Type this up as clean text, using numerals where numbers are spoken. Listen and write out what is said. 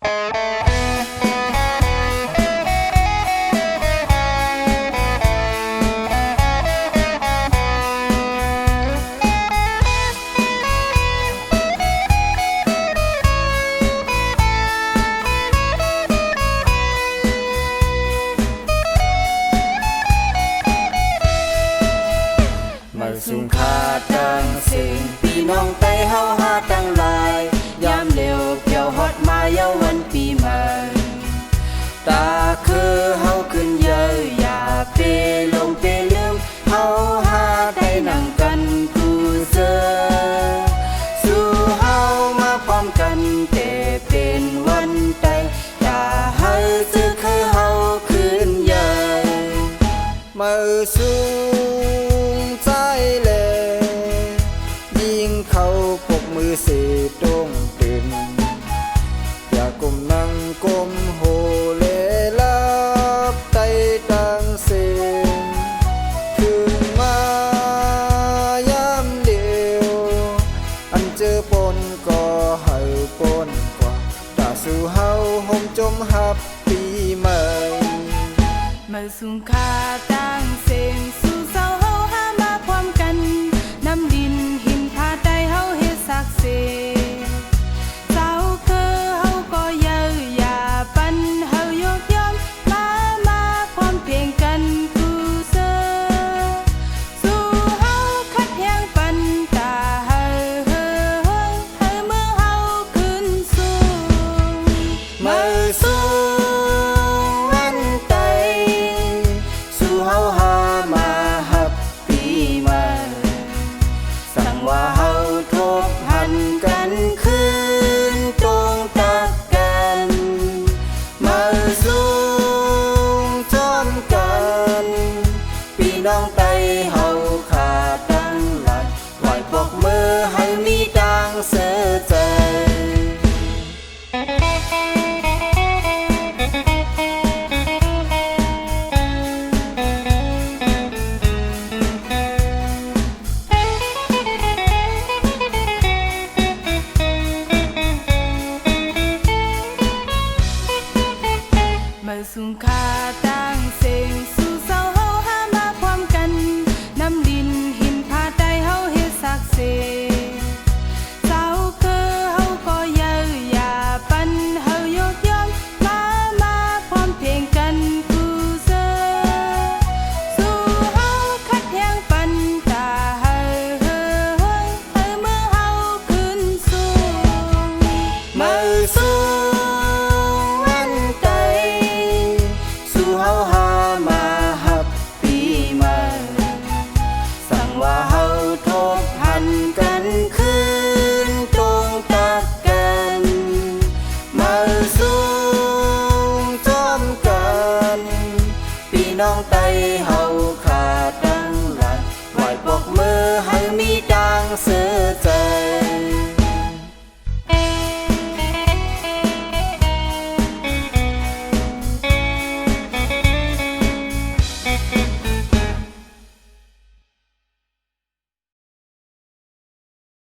มาสุงคาตั้งสิ่งพี่น้องไปเฮาหาตั้งหลายยามเร็วเกี่ยวฮอดมาเยาวันปีใหม่ตาคือเฮาขึ้นเยอะอย่าเปลงเปลืมเฮาหาได้นั่งกันกูเจอสู่เฮามาพร้อมกันแต่เป็นวันใดอย่าให้จื้อคือเฮาขึ้นเยอะมาสู่ใจเลยยิงเขาปกมือสีตรงตื่นอย่าก้มนั่งก้มโหเลลับใจดังเสียงขึ้นมายามเดียวอันเจอปนก็ให้ปนกว่าตาสู่เฮาห่มจมหับปีใหม่มาสุงคาตั้งเสียงสู่เศร้าเฮาหามาพร้อมกันน้ำดินหินผาใดเฮาเฮ็ดศักดิ์สิทธิ์เจ้าคือเฮาก็เยอะอย่าปันเฮายกย่อมมาพร้อมเพลงกันกูเซอสู่เฮาคัดแห่งปันตาเฮาเมื่อเฮาขึ้นสู่มาสู่วันใดสู่เฮาหามาฮับปีใหม่สั่งว่าเฮาทบหันกันคืนตรงตักกันมาสู่จอมกันพี่น้องไตเฮาขาตั้งหลายไหวปกมือให้มีดังเสือใจมาสุงคาตั้งเสียงสู่เศร้าเฮาหามาพร้อมกันน้ำดินหินผาใดเฮาเฮ็ดศักดิ์สิทธิ์เจ้าคือเฮาก็เยอะอย่าปันเฮายกย่อมมาพร้อมเพลงกันกูเซอสู่เฮาคัดแห่งปันตาเฮาเมื่อเฮาขึ้นสู่มาสู่วันใดสู่เฮาหามาฮับปีใหม่สั่งว่าเฮาทบหันกันคืนตรงตักกันมาสู่จอมกันพี่น้องไตเฮาขาตั้งหลายไหวปกมือให้มีดังเสือใจ